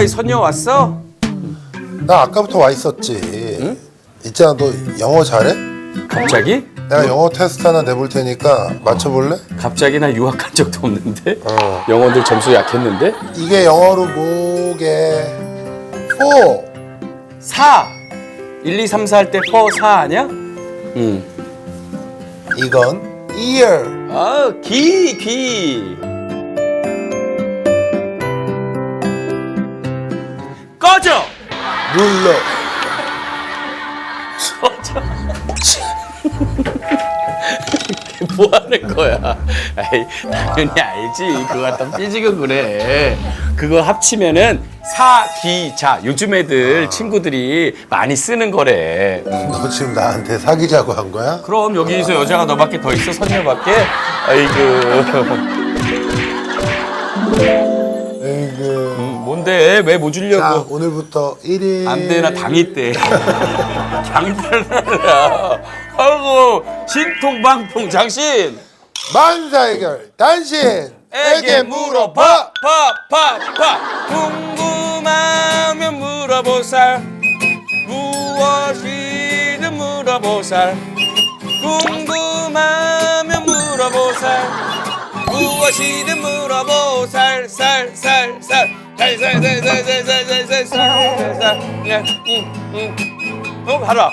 선녀 왔어? 나 아까부터 와 있었지. 응? 있잖아, 너 영어 잘해? 갑자기? 내가 영어 테스트 하나 내볼 테니까 맞춰볼래? 갑자기 나 유학한 적도 없는데? 어. 영어들 점수 약했는데? 이게 영어로 뭐게? 4! 1, 2, 3, 4 할 때 4 아니야? 응. 이건 ear. 아, 귀. 꺼져! 룰러. 뭐 하는 거야? 아이, 당연히 알지. 그거 갖다 삐지고 그래. 그거 합치면은 사기자. 요즘 애들 친구들이 많이 쓰는 거래. 너 지금 나한테 사귀자고 한 거야? 그럼 여기서 여자가 너밖에 더 있어? 선녀밖에? 아이고. 에이그. 뭔데? 왜 뭐 자, 주려고? 오늘부터 1일. 안 돼, 나 당이 때. 당달라. 아이고, 신통방통 장신. 만사 해결. 당신에게 물어봐. 궁금하면 물어보살. 무엇이든 물어보살. 궁금하면 물어보살. 무엇이든 물어보살. 살살살살. 살살살살살살살살살. 그냥 봐라.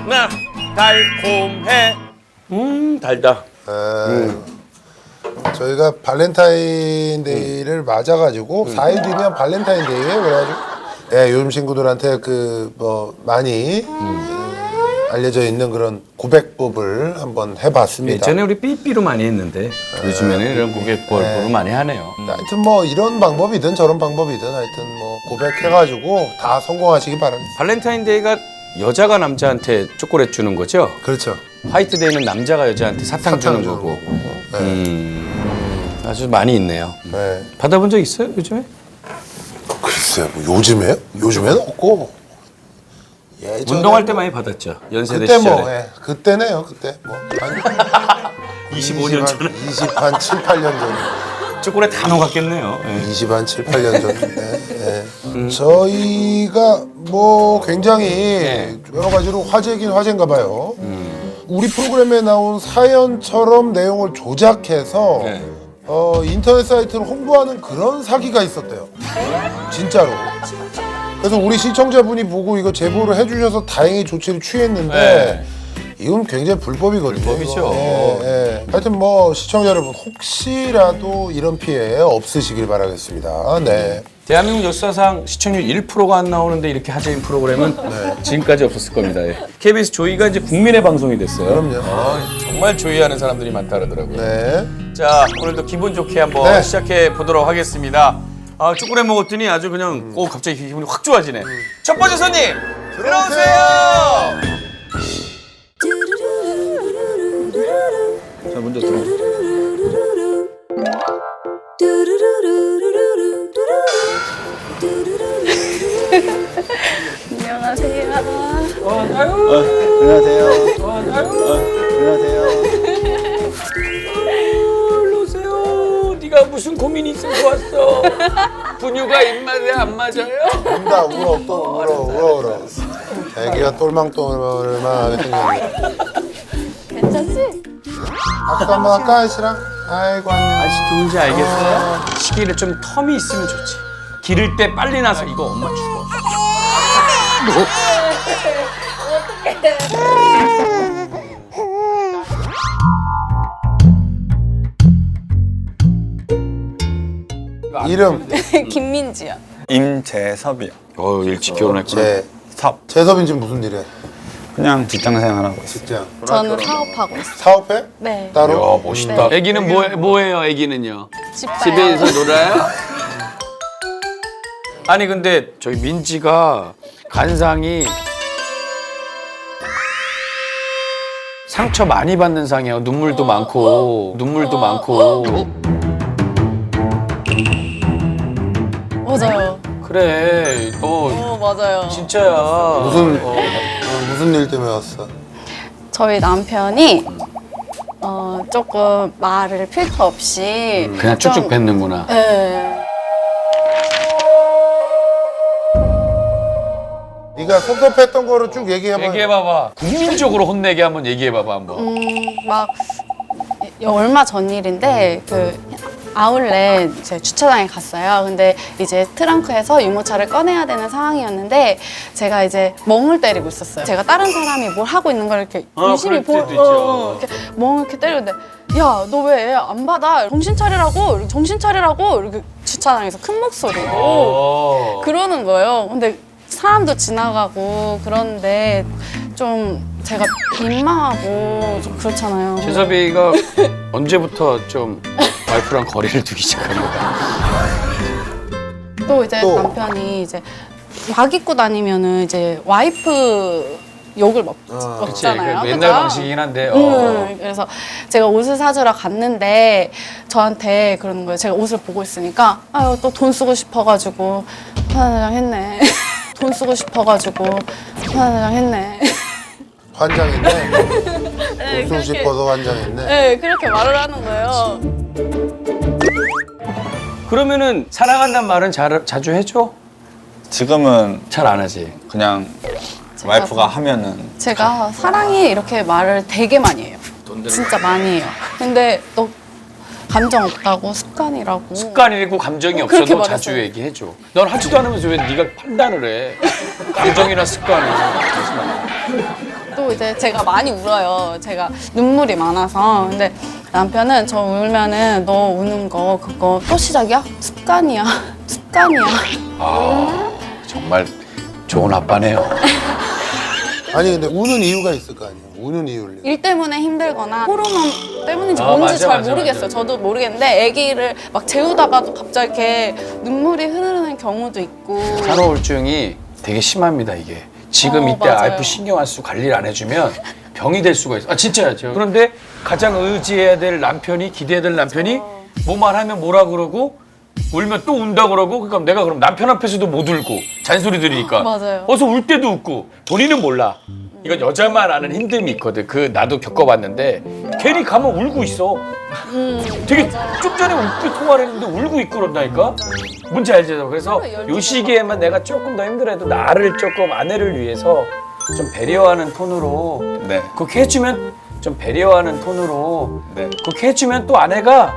나 달콤해. 달다. 저희가 발렌타인데이를 맞아가지고 4일 뒤면 발렌타인데이예요. 그래가지고 예, 요즘 친구들한테 그 뭐 많이 알려져 있는 그런 고백법을 한번 해봤습니다. 예전에 우리 삐삐로 많이 했는데 요즘에는 이런 고객법으로 많이 하네요. 하여튼 뭐 이런 방법이든 저런 방법이든 하여튼 뭐 고백해가지고 다 성공하시기 바랍니다. 발렌타인데이가 여자가 남자한테 초콜릿 주는 거죠? 그렇죠. 화이트데이는 남자가 여자한테 사탕 주는 거고. 네. 아주 많이 있네요. 네. 받아본 적 있어요 요즘에? 글쎄요, 뭐 요즘에요? 요즘에는 없고. 예전에는 운동할 때 많이 받았죠. 연세대 그때 시절에. 뭐, 예, 그때네요, 그때. 뭐. 25년 전에. 20한 7, 8년 전에. 초콜릿 다 녹았겠네요. 예. 20한 7, 8년 전인데. 예. 저희가 뭐 굉장히 여러 가지로 화제긴 화제인가 봐요. 우리 프로그램에 나온 사연처럼 내용을 조작해서 네. 인터넷 사이트를 홍보하는 그런 사기가 있었대요. 진짜로. 그래서 우리 시청자분이 보고 이거 제보를 해주셔서 다행히 조치를 취했는데 이건 굉장히 불법이거든요. 불법이죠. 이거. 예. 하여튼 뭐 시청자 여러분 혹시라도 이런 피해 없으시길 바라겠습니다. 네. 대한민국 역사상 시청률 1%가 안 나오는데 이렇게 화제인 프로그램은 지금까지 없었을 겁니다. 예. KBS 조이가 이제 국민의 방송이 됐어요. 그럼요. 정말 조이하는 사람들이 많다 그러더라고요. 네. 자, 오늘도 기분 좋게 한번 네. 시작해 보도록 하겠습니다. 아, 초콜릿 먹었더니 아주 그냥 갑자기 기분이 확 좋아지네. 첫 번째 손님 들어오세요. 자, 먼저 들어. 안녕하세요. 안녕하세요. 안녕하세요. 일로 오세요. 네가 무슨 고민이 있어서 왔어? 분유가 입맛에 안 맞아요? 운다, 울어, 또 울어. 애기가 똘망똘망하게 생겼네. 괜찮지? 아까 뭐 아까 아저씨랑 아이고 안녕. 아저씨 누군지 알겠어요? 시기를 좀 텀이 있으면 좋지. 기를 때 빨리 나서 이거 엄마 죽어. 이름 김민지요. 임재섭이요. 일찍 결혼했구나. 재섭인 지금 무슨 일해? 그냥 직장 생활하고 있어요. 직장. 저는 사업하고 있어요. 사업해? 네. 따로? 야, 멋있다. 애기는 뭐해요? 애기는요? 집봐요. 집에서 놀아요? 아니 근데 저희 민지가 간상이 상처 많이 받는 상이에요. 눈물도 많고. 맞아요. 그래. 맞아요. 진짜야. 무슨 일 때문에 왔어? 저희 남편이 조금 말을 필터 없이 그냥 쭉쭉 좀- 뱉는구나. 네. 네가 섭섭했던 거를 쭉 얘기해봐. 얘기해봐봐. 국민적으로 혼내게 한번 얘기해봐봐 한번. 막 얼마 전 일인데 그 아울렛 제 주차장에 갔어요. 근데 이제 트렁크에서 유모차를 꺼내야 되는 상황이었는데 제가 이제 멍을 때리고 있었어요. 제가 다른 사람이 뭘 하고 있는 걸 이렇게 유심히 그럴 때도 있죠. 이렇게 멍을 이렇게 때리는데 야, 너 왜 안 받아? 정신 차리라고, 정신 차리라고 이렇게 주차장에서 큰 목소리로 그러는 거예요. 근데 사람도 지나가고 그런데 좀 제가 민망하고 좀 그렇잖아요. 재섭이가 언제부터 좀 와이프랑 거리를 두기 시작한 거야? 또 이제 또. 남편이 이제 막 입고 다니면은 이제 와이프 욕을 그치, 먹잖아요. 그 옛날 그죠? 방식이긴 한데. 그래서 제가 옷을 사주러 갔는데 저한테 그러는 거예요. 제가 옷을 보고 있으니까 아유 또 돈 쓰고 싶어가지고 화장했네. 돈 쓰고 싶어가지고 화장했네. 환장했네. 네, 웃고 싶어서 환장했네. 네, 그렇게 말을 하는 거예요. 그러면은 사랑한다는 말은 자주 해줘? 지금은 잘 안 하지. 그냥 와이프가 하면은 제가 사랑해 이렇게 말을 되게 많이 해요. 진짜 많이 해요. 근데 너 감정 없다고 습관이라고. 습관이고 감정이 그렇게 없어도 자주 말했어요. 얘기해줘. 넌 하지도 않으면서 왜 네가 판단을 해? 감정이나 습관을. 하지 마. 또 이제 제가 많이 울어요. 제가 눈물이 많아서. 근데 남편은 저 울면은 너 우는 거 그거 또 시작이야? 습관이야. 습관이야. 정말 좋은 아빠네요. 아니 근데 우는 이유가 있을 거 아니에요. 우는 이유를. 일 때문에 힘들거나 호르몬 때문인지 아, 뭔지 맞아, 잘 맞아, 모르겠어요. 맞아. 저도 모르겠는데 아기를 막 재우다가도 갑자기 이렇게 눈물이 흐르는 경우도 있고. 산후우울증이 되게 심합니다 이게. 지금 이때 맞아요. 와이프 신경 안 쓰고 관리를 안 해주면 병이 될 수가 있어. 아 진짜요. 그런데 가장 의지해야 될 남편이 기대해야 될 남편이 뭐만 하면 뭐라 그러고 울면 또 운다 그러고 그러니까 내가 그럼 남편 앞에서도 못 울고 잔소리 들으니까 맞아요. 어서 울 때도 웃고 본인은 몰라. 이건 여자만 아는 힘듦이 있거든. 그 나도 겪어봤는데 괜히 가면 울고 있어. 되게 좀 전에 웃고 통화를 했는데 울고 있고 그런다니까. 뭔지 알죠? 그래서 요 시기에만 내가 조금 더 힘들어도 나를 조금 아내를 위해서 좀 배려하는 톤으로 네. 그렇게 해주면 좀 배려하는 톤으로 네. 그렇게 해주면 또 아내가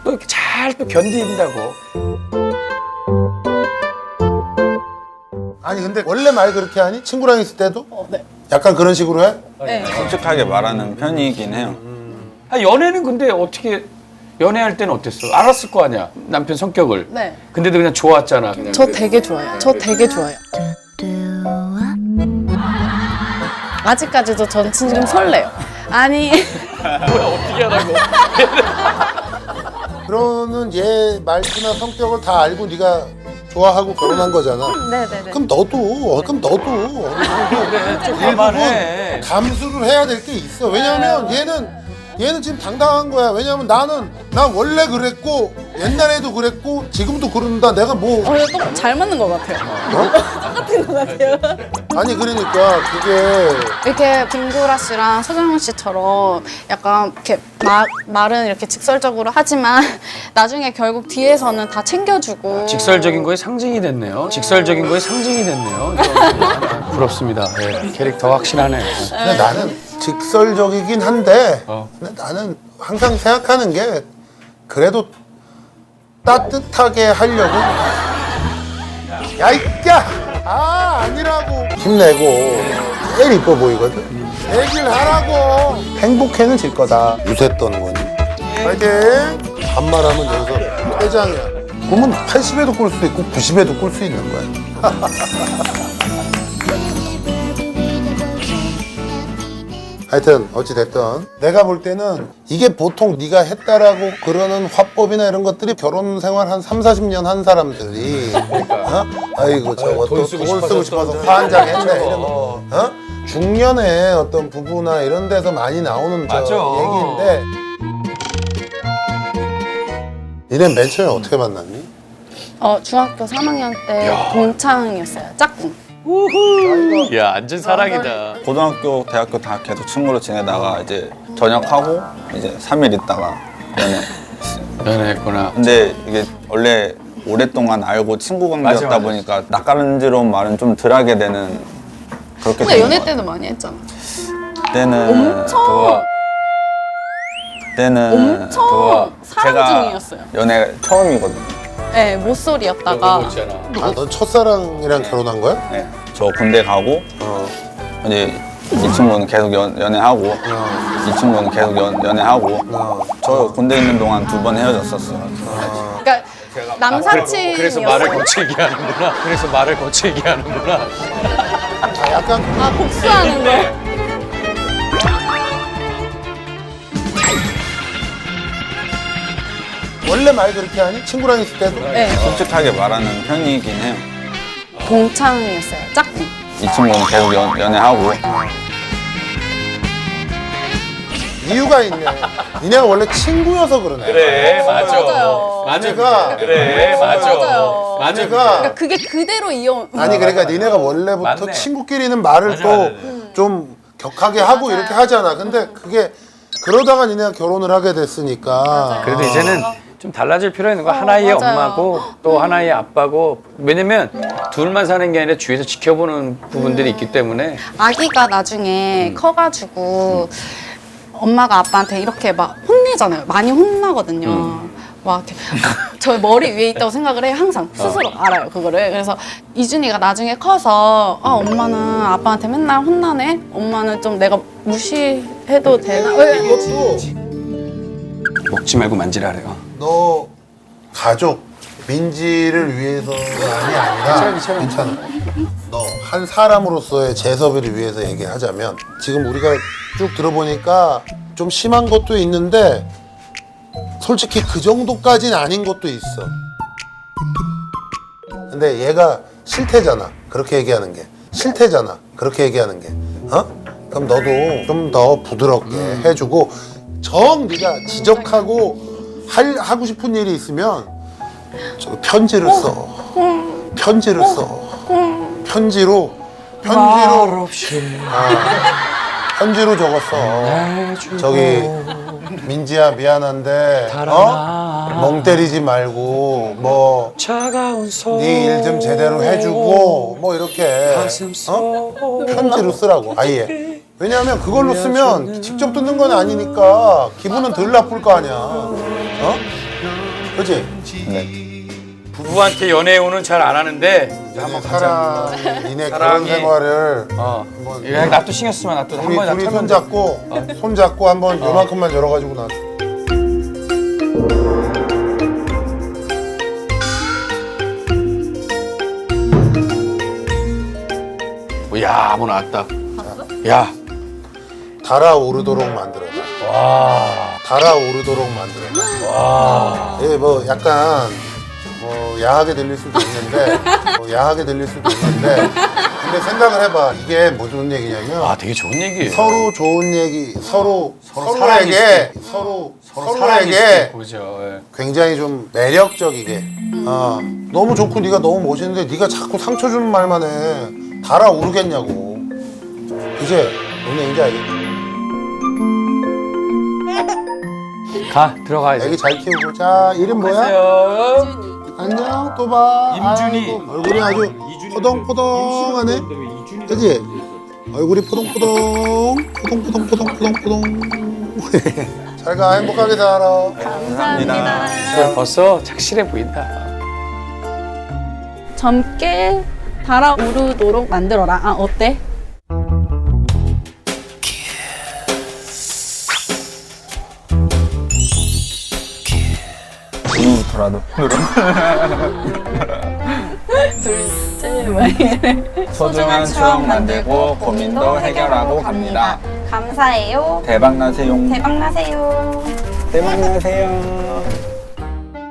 또 이렇게 잘 또 견딘다고. 아니 근데 원래 말 그렇게 하니? 친구랑 있을 때도? 네. 약간 그런 식으로 해? 네. 솔직하게 말하는 편이긴 해요. 아, 연애는 근데 어떻게 연애할 때는 어땠어? 알았을 거 아니야 남편 성격을. 네. 근데도 그냥 좋았잖아. 그냥. 저 되게 좋아요. 저 되게 좋아요. 아직까지도 전 지금 설레요. 아니 뭐야 어떻게 하라고? 그러는 얘 말투나 성격을 다 알고 네가 좋아하고 결혼한 거잖아. 네네네. 그럼 너도 어느 정도 그래 좀 일부분 그만해. 감수를 해야 될 게 있어. 왜냐면 얘는 지금 당당한 거야. 왜냐면 난 원래 그랬고 옛날에도 그랬고 지금도 그런다. 내가 뭐 또 잘 맞는 것 같아요. 똑같은 것 같아요. 아니 그러니까 그게 이렇게 김구라 씨랑 서정훈 씨처럼 약간 이렇게 말은 이렇게 직설적으로 하지만 나중에 결국 뒤에서는 다 챙겨주고. 직설적인 거에 상징이 됐네요. 직설적인 거에 상징이 됐네요. 부럽습니다. 예, 캐릭터 확실하네. 근데 나는 직설적이긴 한데 어. 근데 나는 항상 생각하는 게 그래도 따뜻하게 하려고 야 이까 아니라고 힘내고 제일 이뻐 보이거든. 얘기를 하라고. 행복해는 질 거다. 요새 떠는 거니. 파이팅. 반말하면 여기서 퇴장이야. 그러면 80에도 꿀 수도 있고 90에도 꿀 수 있는 거야. 하여튼 어찌됐든 내가 볼 때는 이게 보통 네가 했다라고 그러는 화법이나 이런 것들이 결혼 생활 한 3, 40년 한 사람들이 어? 아이고 저거 또 돈 쓰고 싶어서 화한장했네 이런 거. 어? 중년에 어떤 부부나 이런 데서 많이 나오는 저 맞아. 얘기인데 니네 맨 처음에 어떻게 만났니? 중학교 3학년 때 동창이었어요. 짝꿍. 야 완전 사랑이다. 고등학교, 대학교 다 계속 친구로 지내다가 이제 전역하고 이제 3일 있다가 연애. 연애했구나. 근데 이게 원래 오랫동안 알고 친구 관계였다 맞아. 보니까 낯가른지러운 말은 좀 덜하게 되는 그렇게 근데 되는 연애 것 때도 많이 했잖아. 때는 엄청 때는 엄청 사랑 중이었어요. 연애 처음이거든요. 네, 모쏠이었다가 있잖아. 아, 넌 첫사랑이랑 결혼한 거야? 네. 저 군대 가고 어. 이제 이 친구는 계속 연애하고 이 친구는 계속 연애하고 저 군대 있는 동안 2번 헤어졌었어요. 그러니까 남사친이었어요. 그래서 말을 거칠게 하는구나. 그래서 말을 거칠게 하는구나. 아, 약간 아, 복수하는 거. 원래 말 그렇게 하니? 친구랑 있을 때도? 네, 솔직하게 말하는 편이긴 해요. 동창이었어요. 짝꿍. 이 친구는 계속 연애하고 이유가 있네. 니네가 원래 친구여서 그러네. 그래, 맞아. 맞아요. 맞아가 그래, 맞아. 맞아요. 맞아. 그러니까 그게 그대로 이어. 아니 그러니까 니네가 원래부터 맞네. 친구끼리는 말을 맞아, 또 좀 격하게 하고 맞아요. 이렇게 하잖아. 근데 그게 그러다가 니네가 결혼을 하게 됐으니까. 그래도 이제는 좀 달라질 필요 있는 거 하나의 맞아요. 엄마고 또 하나의 아빠고 왜냐면 둘만 사는 게 아니라 주위에서 지켜보는 부분들이 있기 때문에 아기가 나중에 커가지고 엄마가 아빠한테 이렇게 막 혼내잖아요. 많이 혼나거든요. 막 이렇게 저 머리 위에 있다고 생각을 해요. 항상 스스로 알아요 그거를. 그래서 이준이가 나중에 커서 아 엄마는 아빠한테 맨날 혼나네. 엄마는 좀 내가 무시해도 되나? 이것도 먹지 말고 만지라래요. 너 가족 민지를 위해서만이 아니라 괜찮아. 너 한 사람으로서의 재섭이를 위해서 얘기하자면 지금 우리가 쭉 들어보니까 좀 심한 것도 있는데 솔직히 그 정도까지는 아닌 것도 있어. 근데 얘가 싫대잖아. 그렇게 얘기하는 게. 싫대잖아. 그렇게 얘기하는 게. 어? 그럼 너도 좀 더 부드럽게 해주고 정 네가 지적하고 하고 싶은 일이 있으면 저 편지를 써. 편지를 써. 편지로 편지로 적었어. 저기 민지야 미안한데 멍 때리지 말고 뭐 차가운 손 네 일 좀 제대로 해주고 뭐 이렇게 편지로 쓰라고 아예. 왜냐하면 그걸로 쓰면 직접 듣는 건 아니니까 기분은 덜 나쁠 거 아니야. 어? 그렇지? 부부한테 연애운은 잘 안 하는데 한번 사랑 니네 결혼 사랑해. 생활을 한번 야, 나도 신경 쓰면 나도 한 우리 번에 둘이 털면 손잡고 한번 요만큼만 열어가지고 나. 야, 뭐 나왔다. 야, 달아오르도록 만들어라. 달아오르도록 만들어라. 예, 뭐 약간 뭐 야하게 들릴 수도 있는데, 근데 생각을 해봐. 이게 뭐 좋은 얘기냐면 아, 되게 좋은 얘기예요. 서로 좋은 얘기, 사랑일 서로에게 사랑일 서로에게 수도 있고, 그죠. 예. 굉장히 좀 매력적이게. 너무 좋고 네가 너무 멋있는데 네가 자꾸 상처 주는 말만 해. 달아오르겠냐고. 이제 뭔 얘기인지 알겠지? 가 들어가야 돼. 애기 잘 키우고. 자, 이름 뭐야? 안녕하세요. 안녕, 또 봐. 임준이. 아이고, 얼굴이 아주 포동포동하네. 그지? 얼굴이 포동포동. 잘 가, 행복하게 살아. 감사합니다. 벌써 착실해 보인다. 젊게 달아오르도록 만들어라. 아 어때? 이후부터라도 둘째 말. 소중한 추억 만들고 고민도 해결하고 갑니다. 감사해요. 대박 나세요. 대박 나세요. 대박 나세요.